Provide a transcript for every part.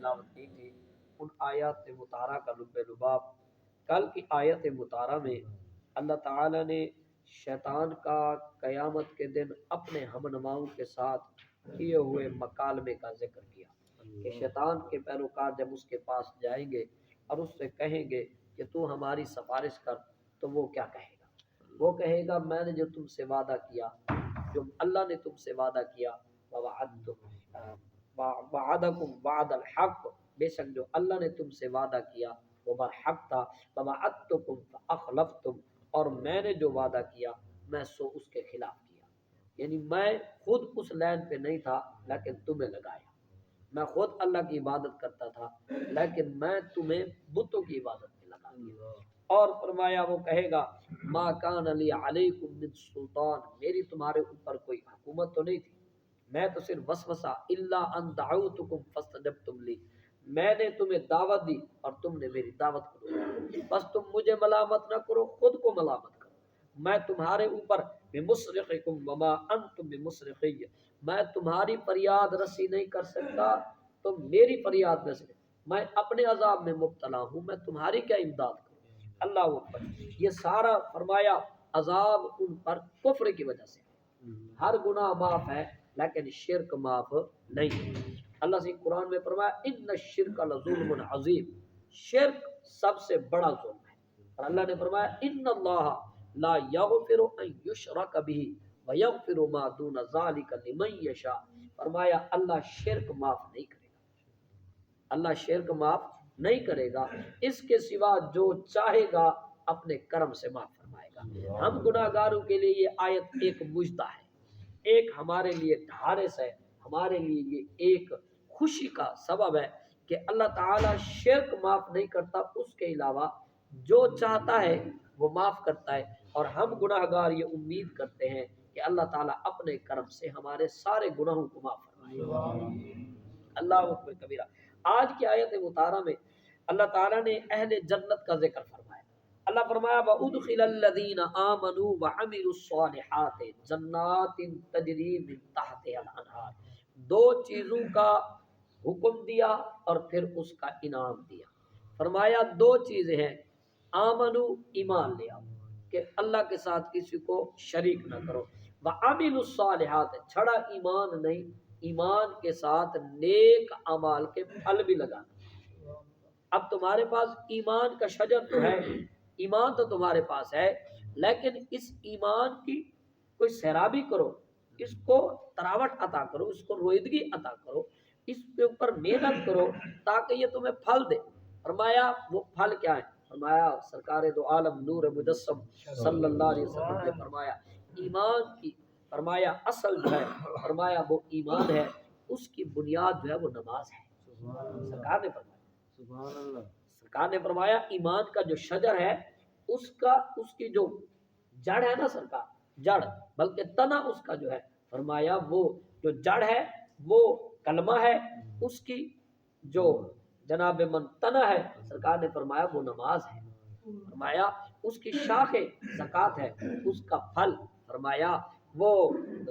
تلاوت کی تھی ان آیات مطہرہ کا لب لباب۔ کل کی آیت مطہرہ میں اللہ تعالی نے شیطان کا قیامت کے دن اپنے ہمنواؤں کے ساتھ کیے ہوئے مکالمے کا ذکر کیا کہ شیطان کے پیروکار جب اس کے پاس جائیں گے اور اس سے کہیں گے کہ تو ہماری سفارش کر، تو وہ کیا کہے گا؟ وہ کہے گا میں نے جو تم سے وعدہ کیا، جو اللہ نے تم سے وعدہ کیا، وعدکم وعد الحق، بے شک جو اللہ نے تم سے وعدہ کیا وہ برحق تھا، ووعدتکم فاخلفتم، اور میں نے جو وعدہ کیا میں سو اس کے خلاف کیا، یعنی میں خود اس لین پہ نہیں تھا لیکن تمہیں لگایا، میں خود اللہ کی عبادت کرتا تھا لیکن میں تمہیں بتوں کی عبادت میں لگا دیا۔ اور فرمایا وہ کہے گا ما کان علی علیکم من سلطان، میری تمہارے اوپر کوئی حکومت تو نہیں تھی، میں تو صرف وسوسہ الا ان دعوتکم فاستجبتم لی، میں نے تمہیں دعوت دی اور تم نے میری دعوت قبول، بس تم مجھے ملامت نہ کرو، خود کو ملامت کرو، میں تمہارے اوپر بمصرخکم وما انتم بمصرخی، میں تمہاری فریاد رسی نہیں کر سکتا، تم میری فریاد نہ سکتے، میں اپنے عذاب میں مبتلا ہوں، میں تمہاری کیا امداد کروں۔ اللہ اکبر۔ یہ سارا فرمایا عذاب ان پر کفر کی وجہ سے، ہر گناہ معاف ہے لیکن شرک معاف نہیں۔ اللہ سے قرآن میں فرمایا ان الشرک لظلم عظیم، شرک سب سے بڑا ظلم ہے، اور اللہ نے فرمایا ان اللہ لا یغفر ان یشرک به ویغفر ما دون ذلک لمن یشاء، فرمایا اللہ شرک معاف نہیں کرے گا، اللہ شرک معاف نہیں کرے گا، اس کے سوا جو چاہے گا اپنے کرم سے معاف فرمائے گا۔ ہم گناہگاروں کے لیے یہ آیت ایک مژدہ ہے، ایک ہمارے لیے ڈھارس ہے، ہمارے لیے یہ ایک خوشی کا سبب ہے کہ اللہ تعالیٰ شرک معاف نہیں کرتا، اس کے علاوہ جو چاہتا ہے وہ معاف کرتا ہے، اور ہم گناہگار یہ امید کرتے ہیں کہ اللہ تعالیٰ اپنے کرم سے ہمارے سارے گناہوں کو معاف فرمائے۔ اللہ اکبر کبیرہ۔ آج کی آیت مطہرہ میں اللہ تعالیٰ نے اہل جنت کا ذکر فرمایا۔ اللہ فرمایا وَأُدْخِلَ الَّذِينَ آمَنُوا وَعَمِلُوا الصَّالِحَاتِ جَنَّاتٍ تَجْرِي مِن تَحْتِهَا الْأَنْهَارُ، دو چیزوں کا حکم دیا اور پھر اس کا انعام دیا۔ فرمایا دو چیزیں ہیں، آمنو ایمان لے آؤ کہ اللہ کے ساتھ کسی کو شریک نہ کرو، وَعَمِلُوا الصَّالِحَاتِ چھڑا ایمان نہیں، ایمان کے ساتھ نیک اعمال کے پھل بھی لگانا۔ اب تمہارے پاس ایمان کا شجر تو ہے، ایمان تو تمہارے پاس ہے، لیکن اس ایمان کی کوئی سیرابی کرو، اس کو تراوٹ عطا کرو، اس کو رویدگی عطا کرو، اس کے اوپر محنت کرو تاکہ یہ تمہیں پھل دے۔ فرمایا وہ پھل کیا ہے؟ فرمایا سرکار دو عالم نور مجسم صلی اللہ علیہ وسلم نے فرمایا ایمان کی، فرمایا اصل جو ہے، فرمایا وہ ایمان ہے، اس کی بنیاد جو ہے وہ نماز ہے۔ سرکار نے فرمایا، سبحان اللہ، سرکار نے فرمایا ایمان کا جو شجر ہے اس کی جو جڑ ہے نا سرکار، جڑ بلکہ تنا اس کا جو ہے، فرمایا وہ جو جڑ ہے وہ کلمہ ہے، اس کی جو جناب من تنا ہے، سرکار نے فرمایا وہ نماز ہے، فرمایا اس کی شاخ زکوٰۃ ہے، اس کا پھل فرمایا وہ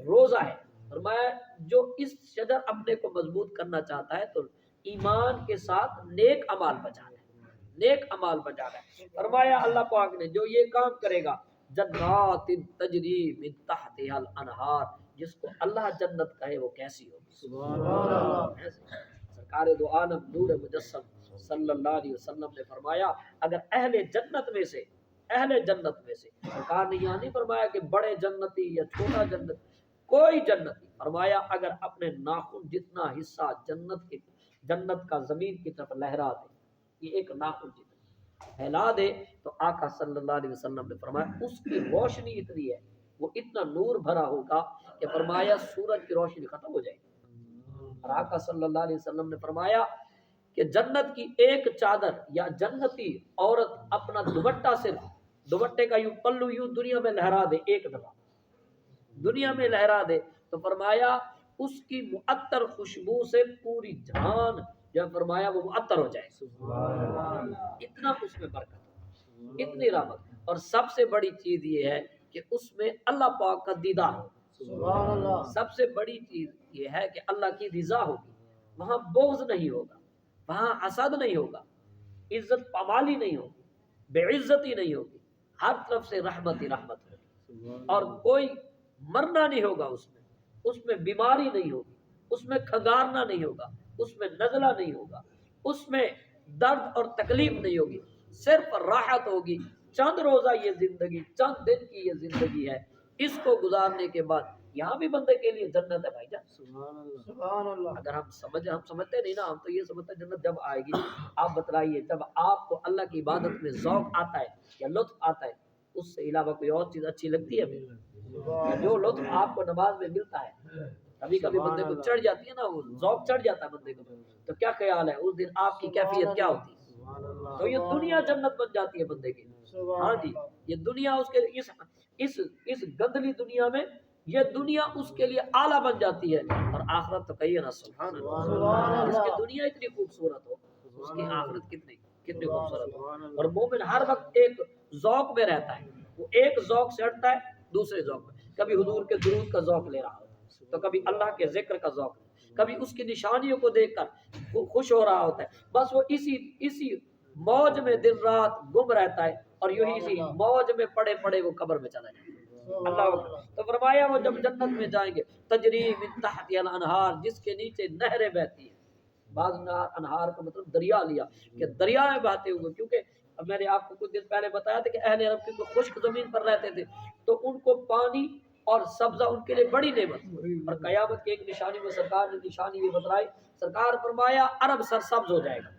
روزہ ہے۔ فرمایا جو اس شجر اپنے کو مضبوط کرنا چاہتا ہے تو ایمان کے ساتھ نیک اعمال بچانا ہے، نیک اعمال بچانا ہے۔ فرمایا اللہ پاک نے جو یہ کام کرے گا جنات تجری من تحتها الانہار، جس کو اللہ جنت کہے وہ کیسی ہوگی، سبحان اللہ۔ سرکار دو عالم نور مجسم صلی اللہ علیہ وسلم نے فرمایا اگر اہل جنت میں سے سرکار نے یہاں نہیں فرمایا کہ بڑے جنتی یا چھوٹا جنت، کوئی جنتی، فرمایا اگر اپنے ناخن جتنا حصہ جنت کا زمین کی طرف لہرا دے، یہ ایک ناخن جتنا پھیلا دے، تو آقا صلی اللہ علیہ وسلم نے فرمایا اس کی روشنی اتنی ہے، وہ اتنا نور بھرا ہوگا کہ فرمایا سورج کی روشنی ختم ہو جائے گی۔ اور آقا صلی اللہ علیہ وسلم نے فرمایا کہ جنت کی ایک چادر یا جنتی عورت اپنا دوپٹہ صرف دوپٹے کا یوں پلو یوں دنیا میں لہرا دے، ایک دفعہ دنیا میں لہرا دے، تو فرمایا اس کی معطر خوشبو سے پوری جہان جب فرمایا وہ معطر ہو جائے، اتنا اس میں برکت، اتنی رحمت۔ اور سب سے بڑی چیز یہ ہے کہ اس میں اللہ پاک کا دیدار ہو، سب سے بڑی چیز یہ ہے کہ اللہ کی رضا ہوگی، وہاں بغض نہیں ہوگا۔ وہاں حسد نہیں ہوگا، عزت پامالی نہیں ہوگی، بے عزتی نہیں ہوگی، ہر طرف سے رحمت ہی رحمت ہوگی، اور کوئی مرنا نہیں ہوگا اس میں بیماری نہیں ہوگی، اس میں کھنگارنا نہیں ہوگا، اس میں نزلہ نہیں ہوگا، اس میں درد اور تکلیف نہیں ہوگی، صرف راحت ہوگی۔ چند روزہ یہ زندگی، چند دن کی یہ زندگی ہے، اس کو گزارنے کے بعد یہاں بھی بندے کے لیے جنت ہے بھائی جان۔ سبحان اللہ۔ اگر ہم سمجھتے نہیں نا، ہم تو یہ سمجھتے ہیں جنت جب آئے گی۔ آپ بتلائیے، جب آپ کو اللہ کی عبادت میں ذوق آتا ہے یا لطف آتا ہے، اس سے علاوہ کوئی اور چیز اچھی لگتی ہے ہمیں؟ جو لطف آپ کو نماز میں ملتا ہے، کبھی کبھی بندے کو چڑھ جاتی ہے نا، وہ ذوق چڑھ جاتا ہے بندے کو، تو کیا خیال ہے اس دن آپ کی کیفیت کیا ہوتی ہے؟ تو یہ دنیا جنت بن جاتی ہے بندے کی۔ ہاں جی، یہ دنیا اس کے اس گندلی دنیا میں یہ دنیا اس کے لیے اعلیٰ بن جاتی ہے، اور آخرت تو کہیے نا سبحان اللہ، جس کی دنیا اتنی خوبصورت ہو اس کی آخرت کتنی خوبصورت ہو۔ اور مومن ہر وقت ایک ذوق میں رہتا ہے، وہ ایک ذوق سے ہٹتا ہے دوسرے ذوق میں، کبھی حضور کے درود کا ذوق لے رہا ہوتا ہے، تو کبھی اللہ کے ذکر کا ذوق، کبھی اس کی نشانیوں کو دیکھ کر وہ خوش ہو رہا ہوتا ہے، بس وہ اسی موج میں دن رات گم رہتا ہے، اور یہی اسی موج میں پڑے پڑے وہ قبر میں چلا جائے۔ اللہ اکبر۔ تو فرمایا وہ جب جنت میں جائیں گے، تجری من تحت الانہار، جس کے نیچے نہریں بہتی ہیں۔ بعض انہار کا مطلب دریا لیا کہ دریا میں بہتے ہوئے، کیونکہ اب میں نے آپ کو کچھ دن پہلے بتایا تھا کہ اہل عرب کی خشک زمین پر رہتے تھے، تو ان کو پانی اور سبزہ ان کے لیے بڑی نعمت، اور قیامت کی ایک نشانی میں سرکار نے نشانی یہ بتلائی، سرکار فرمایا عرب سرسبز ہو جائے گا،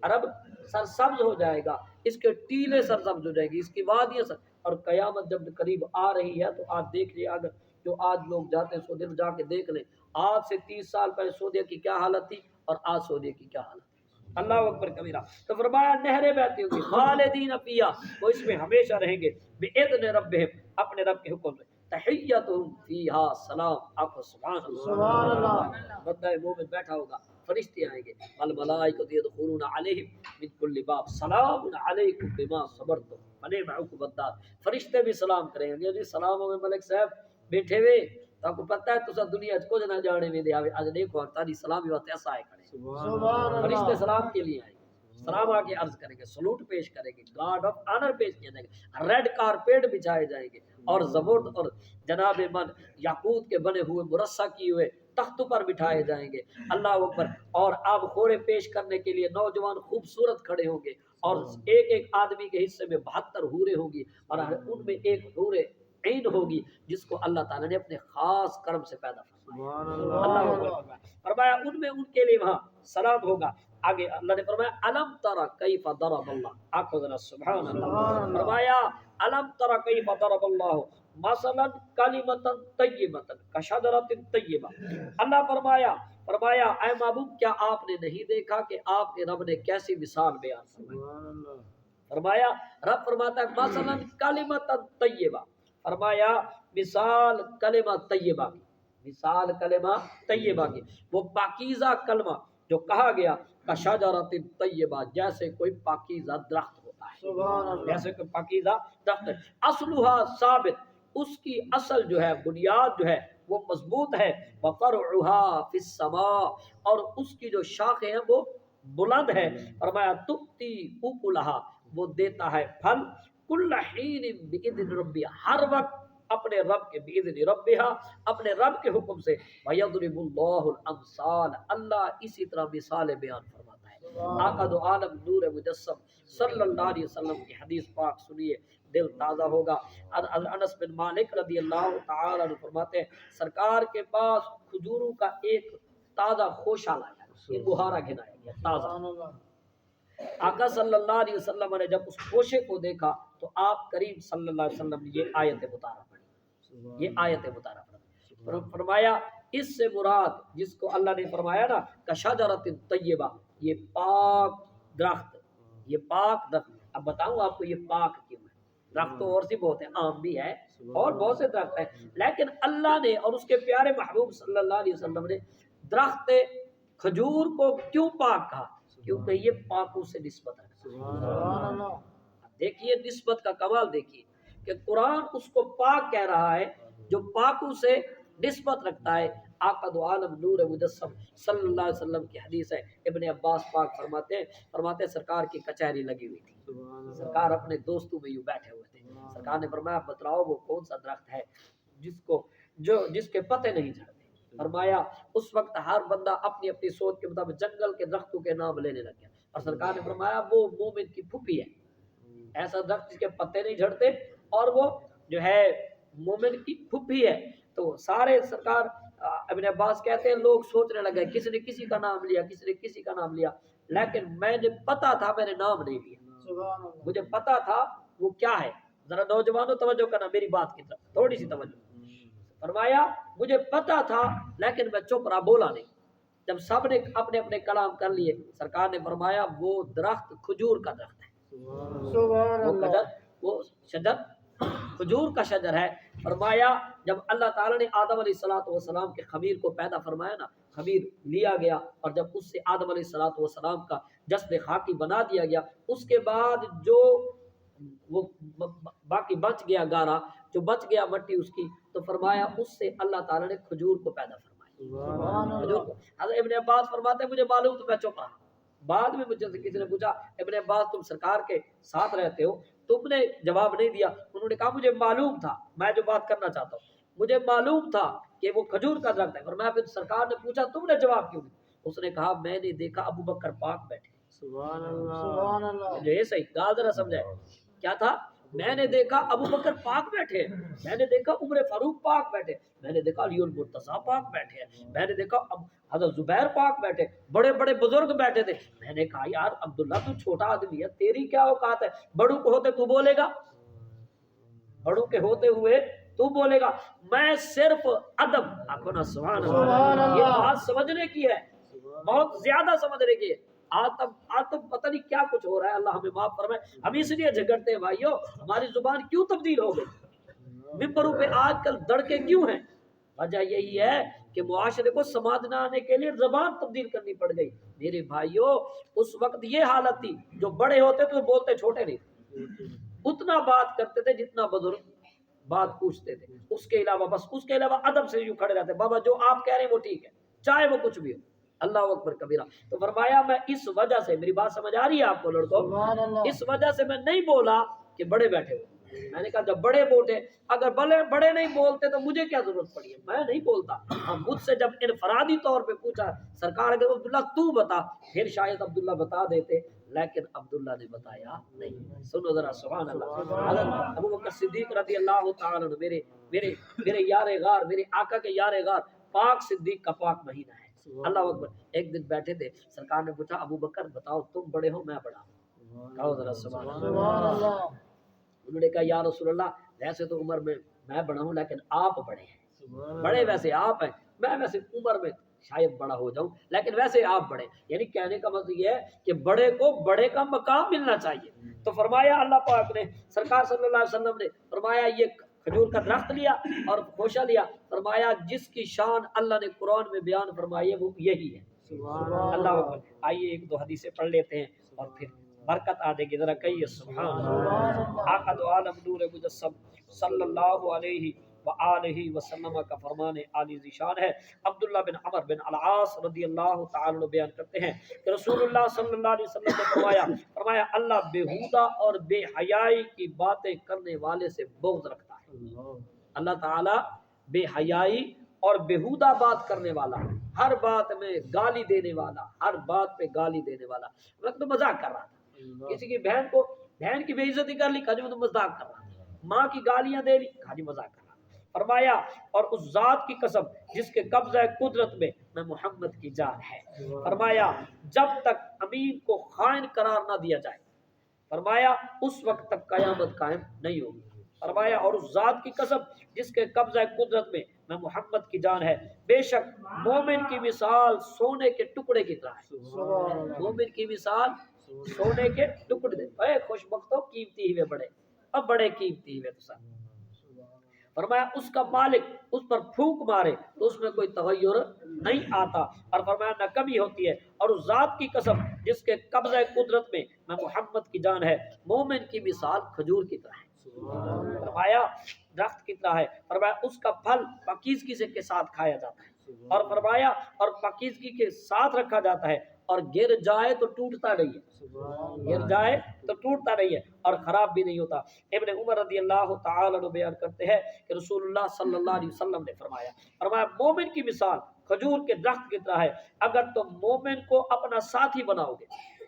عرب سرسبز ہو جائے گا، اس کے ٹیلے سرسبز ہو جائے گی، اس کی وادیاں اور قیامت جب قریب آ رہی ہے تو آپ دیکھ لیں، اگر جو آج لوگ جاتے ہیں سعودی میں، جا کے دیکھ لیں آج سے 30 سال پہلے سعودیہ کی کیا حالت تھی اور آج سعودیہ کی کیا حالت ہے۔ اللہ اکبر کبیرہ۔ تو فرمایا نہریں بہتی ہوں گی، خالدین فیہا، وہ اس میں ہمیشہ رہیں گے، باذن ربہم، اپنے رب کے حکم سے، تحیتہم فیہا سلام، آپ سبحان اللہ۔ بندہ مومن بیٹھا ہوگا، فرشتے آئیں گے، الملائکۃ یدخلون علیہم من کل باب، سلام علیکم بما صبرتم فنعم عقبی الدار۔ فرشتے بھی سلام کریں گے، جی سلام ہوئے ملک صاحب بیٹھے ہوئے، تو آپ کو پتہ ہے تو دنیا کچھ نہ جانے میں دے آوے، آج دیکھو تاری سلامی وقت ایسا آئے کھڑے، فرشتے سلام کے لیے آئیں گے، سلام آ کے عرض کریں گے، سلوٹ پیش کریں گے، گارڈ آف آنر پیش کیا جائے گا، ریڈ کارپیٹ بچھائے جائیں گے، اور زبرد اور جناب من یاقوت کے بنے ہوئے مرصع کیے ہوئے تخت پر بٹھائے جائیں گے۔ اللہ اکبر۔ اور آب خورے پیش کرنے کے لیے نوجوان خوبصورت کھڑے ہوں گے، اور ایک ایک آدمی کے حصے میں 72 حوریں ہوں گی، اور ان میں ایک حور عین ہوگی جس کو اللہ تعالیٰ نے اپنے خاص کرم سے پیدا فرمایا۔ اللہ اکبر۔ فرمایا ان میں ان کے لیے وہاں سلام ہوگا۔ آگے اللہ نے فرمایا الم تر کیف ضرب اللہ، آنکھوں ذرا سبحان اللہ، فرمایا الم تر کیف ضرب اللہ مثلا کلمۃ طیبۃ کشجرۃ طیبہ۔ اللہ فرمایا اے محبوب کیا آپ نے نہیں دیکھا کہ آپ کے رب نے کیسی مثال بیان فرمائی؟ فرمایا رب فرماتا ہے مثلا کلمۃ طیبہ، فرمایا مثال کلمہ طیبہ کی، مثال کلمہ طیبہ کی، وہ پاکیزہ کلمہ جو کہا گیا، کشجرۃ طیبہ، جیسے کوئی پاکیزہ درخت ہوتا ہے، جیسے کوئی پاکیزہ درخت ہے، اصلھا ثابت، اس کی اصل جو ہے، بنیاد جو ہے وہ مضبوط ہے، وفرعھا فی السماء، اور اس کی جو شاخیں ہیں وہ بلند ہے۔ فرمایا تؤتی اکلھا، وہ دیتا ہے پھل، کل حین باذن ربھا، ہر وقت اپنے رب کے باذن ربھا، اپنے رب کے حکم سے، ویضرب اللہ الامثال، اللہ اسی طرح مثالیں بیان فرماتا ہے۔ آقا دو عالم نور مجسم صلی اللہ علیہ وسلم کی حدیث پاک سنیے، دل تازہ ہوگا۔ انس بن مالک رضی اللہ تعالی عنہ فرماتے ہیں سرکار کے پاس کھجوروں کا ایک تازہ خوشہ لایا، یہ بہارا گھنایا گیا تازہ۔ آقا صلی اللہ علیہ وسلم نے جب اس خوشے کو دیکھا تو آپ کریم صلی اللہ علیہ وسلم نے یہ آیت مطالعہ پڑھی، یہ آیت مطالعہ پڑھی، فرمایا اس سے مراد جس کو اللہ نے فرمایا نا کشجرۃ طیبہ، یہ پاک درخت، یہ پاک درخت۔ اب بتاؤں آپ کو یہ پاک کیوں ہے؟ درخت تو اور سی بہت ہیں، آم بھی ہے اور بہت سے درخت ہیں، لیکن اللہ نے اور اس کے پیارے محبوب صلی اللہ علیہ وسلم نے درخت کھجور کو کیوں پاک کہا؟ کیونکہ یہ پاکوں سے نسبت ہے۔ دیکھیے نسبت کا کمال دیکھیے کہ قرآن اس کو پاک کہہ رہا ہے جو پاکوں سے نسبت رکھتا ہے، آقا دو عالم نور مجسم صلی اللہ علیہ وسلم کی حدیث ہے، ابن عباس پاک فرماتے ہیں سرکار کی کچہری لگی ہوئی تھی، سرکار اپنے دوستوں میں یوں بیٹھے ہوئے تھے، سرکار نے فرمایا بتلاؤ وہ کون سا درخت ہے جس کے پتے نہیں جھڑتے؟ فرمایا اس وقت ہر بندہ اپنی اپنی سوچ کے مطابق جنگل کے درختوں کے نام لینے لگ گیا، اور سرکار نے فرمایا وہ مومن کی پھوپھی ہے، ایسا درخت جس کے پتے نہیں جھڑتے اور وہ جو ہے مومن کی پھوپھی ہے۔ تو سارے سرکار ابن عباس کہتے ہیں لوگ سوچنے لگے کسی نے کسی کا نام لیا، کسی نے کسی کا نام لیا، لیکن میں نے پتا تھا میں نے نام نہیں لیا، مجھے پتا تھا وہ کیا ہے۔ ذرا نوجوانوں توجہ کرنا میری بات کی طرف، تھوڑی سی توجہ۔ فرمایا مجھے پتا تھا لیکن میں چپ رہا، بولا نہیں۔ جب سب نے اپنے اپنے کلام کر لیے، سرکار نے فرمایا وہ درخت کھجور کا درخت ہے، وہ شجر کھجور کا شجر ہے۔ فرمایا جب اللہ تعالیٰ نے آدم علیہ السلام کے خمیر کو پیدا فرمایا نا، خمیر لیا گیا اور جب اس سے آدم علیہ السلام کا جسد خاکی بنا دیا گیا، اس کے بعد جو وہ باقی بچ گیا گارا، جو بچ گیا مٹی اس کی، تو فرمایا اس سے اللہ تعالیٰ نے کھجور کو پیدا فرمایا، کھجور کو۔ حضرت ابن عباس فرماتے ہیں مجھے معلوم تو میں چپ رہا۔ بعد میں مجھ سے کسی نے پوچھا ابن عباس تم سرکار کے ساتھ رہتے ہو، تم نے جواب نہیں دیا۔ انہوں نے کہا مجھے معلوم تھا، میں جو بات کرنا چاہتا ہوں مجھے معلوم تھا کہ وہ کھجور کا درخت ہے۔ اور میں پھر سرکار نے پوچھا تم نے جواب کیوں نہیں؟ اس نے کہا میں نے دیکھا ابو بکر پاک بیٹھے۔ سبحان اللہ، جو یہ صحیح گال ذرا سمجھائے کیا تھا؟ میں نے دیکھا ابو بکر پاک بیٹھے، میں نے دیکھا عمر فاروق پاک بیٹھے، میں نے دیکھا علی المرتضیٰ پاک بیٹھے، میں نے دیکھا حضرت زبیر پاک بیٹھے، بڑے بڑے بزرگ بیٹھے تھے۔ میں نے کہا یار عبداللہ تو چھوٹا آدمی ہے، تیری کیا اوقات ہے؟ بڑوں کو ہوتے تو بولے گا، بڑوں کے ہوتے ہوئے تو بولے گا۔ میں صرف ادب، آنکھوں نا سبحان اللہ، یہ بات سمجھنے کی ہے، بہت زیادہ سمجھنے کی ہے۔ آج تو پتہ نہیں کیا کچھ ہو رہا ہے، اللہ ہمیں معاف فرمائے۔ ہم اس لیے جھگڑتے ہیں بھائیو، ہماری زبان کیوں تبدیل ہو گئی؟ ممبروں پہ آج کل دڑکے کیوں ہیں؟ وجہ یہی ہے کہ معاشرے کو سماج نہ آنے کے لیے زبان تبدیل کرنی پڑ گئی۔ میرے بھائیو اس وقت یہ حالت تھی، جو بڑے ہوتے تو بولتے چھوٹے نہیں، اتنا بات کرتے تھے جتنا بزرگ بات پوچھتے تھے، اس کے علاوہ ادب سے یوں کھڑے رہتے، بابا جو آپ کہہ رہے ہیں وہ ٹھیک ہے، چاہے وہ کچھ بھی ہو، اللہ اکبر کبیرہ۔ تو فرمایا میں اس وجہ سے، میری بات سمجھ آ رہی ہے آپ کو لڑکوں؟ اس وجہ سے میں نہیں بولا کہ بڑے بیٹھے ہو، میں نے کہا جب بڑے بولتے، اگر بڑے نہیں بولتے تو مجھے کیا ضرورت پڑی ہے؟ میں نہیں بولتا۔ ہم مجھ سے جب انفرادی طور پہ پوچھا سرکار اگر عبداللہ تو بتا، پھر شاید عبداللہ بتا دیتے، لیکن عبداللہ نے بتایا نہیں۔ سنو ذرا سبحان اللہ۔ حضرت ابو بکر صدیق رضی اللہ تعالی عنہ میرے یار غار، میرے آقا کے یار غار، پاک صدیق کا پاک مہینہ ہے، اللہ اکبر۔ ایک دن بیٹھے تھے، سرکار نے پوچھا ابو بکر بتاؤ تم بڑے ہو میں بڑا ہوں؟ کہو ذرا سبحان اللہ۔ انہوں نے کہا یا رسول اللہ ویسے تو عمر میں بڑا ہوں لیکن آپ بڑے ہیں، بڑے ویسے آپ ہیں، میں ویسے عمر میں شاید بڑا ہو جاؤں لیکن ویسے آپ بڑے۔ یعنی کہنے کا مطلب یہ ہے کہ بڑے کو بڑے کا مقام ملنا چاہیے۔ تو فرمایا اللہ پاک نے، سرکار صلی اللہ علیہ وسلم نے فرمایا یہ کھجور کا درخت لیا اور خوشہ لیا، فرمایا جس کی شان اللہ نے قرآن میں بیان فرمائی ہے وہ یہی ہے۔ اللہ اکبر۔ آئیے ایک دو حدیثیں پڑھ لیتے ہیں اور پھر برکت آ جائے گی، ذرا کہیے سبحان اللہ۔ آقا دو عالم نور مجسم صلی اللہ علیہ وآلہ وسلم کا فرمان عالی ذیشان ہے۔ عبداللہ بن عمر بن العاص رضی اللہ تعالی عنہ بیان کرتے ہیں کہ رسول اللہ صلی اللہ علیہ وسلم نے فرمایا اللہ بےہودہ اور بے حیائی کی باتیں کرنے والے سے بغض رکھتا ہے۔ اللہ تعالی بے حیائی اور بےہودہ بات کرنے والا، ہر بات میں گالی دینے والا، ہر بات پہ گالی دینے والا۔ میں تو مذاق کر رہا تھا، کسی کی بہن کی بے عزتی کر لی، کہا جی میں تو مذاق کر رہا تھا، ماں کی گالیاں دے لی، کہا جی مذاق کر رہا تھا۔ فرمایا اور اس ذات کی قسم جس کے قبضہ قدرت میں محمد کی جان ہے، فرمایا جب تک امین کو خائن قرار نہ دیا جائے، فرمایا اس وقت تک قیامت قائم نہیں ہوگی۔ فرمایا اور اس ذات کی قسم جس کے قبضہ قدرت میں محمد کی جان ہے، بے شک مومن کی مثال سونے کے ٹکڑے کی طرح ہے۔ مومن کی مثال سونے کے ٹکڑے، اے خوش بختوں قیمتی ہوئے بڑے، اب بڑے قیمتی ہوئے تو سب۔ فرمایا اس کا مالک اس پر پھونک مارے تو اس میں کوئی تغیر نہیں آتا، اور فرمایا نہ کمی ہوتی ہے۔ اور اس ذات کی قسم جس کے قبضہ قدرت میں محمد کی جان ہے، مومن کی مثال کھجور کی طرح ہے، فرمایا درخت کی طرح ہے، فرمایا اس کا پھل پاکیزگی کے ساتھ کھایا جاتا ہے، اور فرمایا اور پاکیزگی کے ساتھ رکھا جاتا ہے، اور گر جائے تو ٹوٹتا نہیں ہے، گر جائے تو ٹوٹتا نہیں ہے اور خراب بھی نہیں ہوتا۔ ابن عمر رضی اللہ تعالی عنہ بیان کرتے ہیں کہ رسول اللہ صلی اللہ علیہ وسلم نے فرمایا مومن کی مثال کھجور کے درخت کی طرح ہے، اگر تم مومن کو اپنا ساتھی بناؤ گے،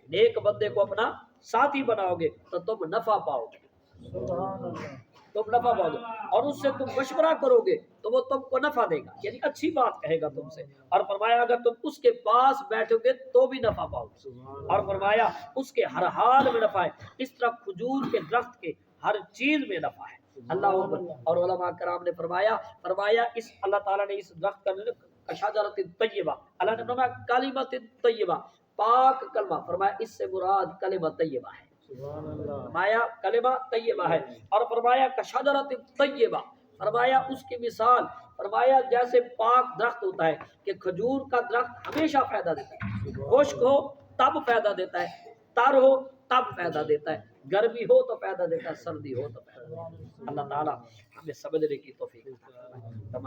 نیک بندے کو اپنا ساتھی بناؤ گے تو تم نفع پاؤ گے، تم نفع پاؤ گے، اور اس سے تم مشورہ کرو گے تو وہ تم کو نفع دے گا، یعنی اچھی بات کہے گا تم سے، اور فرمایا اگر تم اس کے پاس بیٹھو گے تو بھی نفع پاؤ گے، اور فرمایا اس کے ہر حال میں نفع ہے، اس طرح کھجور کے درخت کے ہر چیز میں نفع ہے۔ اللہ اکبر۔ اور علماء کرام نے فرمایا اس اللہ تعالیٰ نے اس درخت کا شجرۃ طیبہ، اللہ نے فرمایا کلمۃ طیبہ، پاک کلمہ، فرمایا اس سے مراد کلمہ طیبہ ہے، فرمایا کلمہ طیبہ ہے، اور فرمایا کشجرۃ طیبہ، فرمایا اس کی مثال، فرمایا جیسے پاک درخت ہوتا ہے کہ کھجور کا درخت ہمیشہ فائدہ دیتا ہے، خشک ہو تب فائدہ دیتا ہے، تر ہو تب فائدہ دیتا ہے، گرمی ہو تو فائدہ دیتا ہے، سردی ہو تو فائدہ دیتا ہے۔ اللہ تعالیٰ ہمیں سمجھنے کی توفیق عطا فرمائے۔